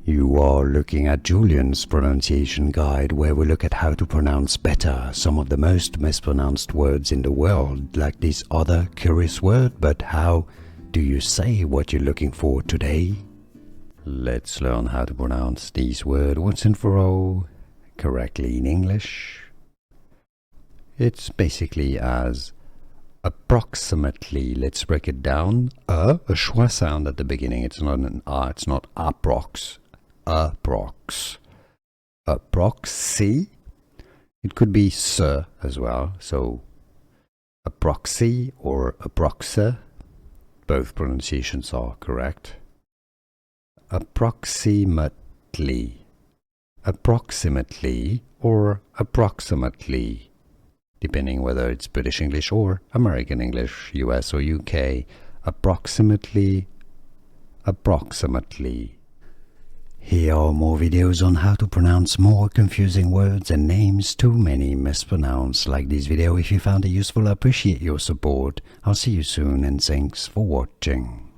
You are looking at Julian's pronunciation guide, where we look at how to pronounce better some of the most mispronounced words in the world, like this other curious word. But how do you say what you're looking for today? Let's learn how to pronounce these words once and for all correctly in English. It's basically as approximately. Let's break it down. A schwa sound at the beginning. It's not an A, it's not approx. Approx. Approxy. It could be se as well. So approxy or approxa. Both pronunciations are correct. Approximately. Approximately or approximately, depending whether it's British English or American English, US or UK. Approximately. Approximately. Here are more videos on how to pronounce more confusing words and names too many mispronounced. Like this video if you found it useful. I appreciate your support. I'll see you soon and thanks for watching.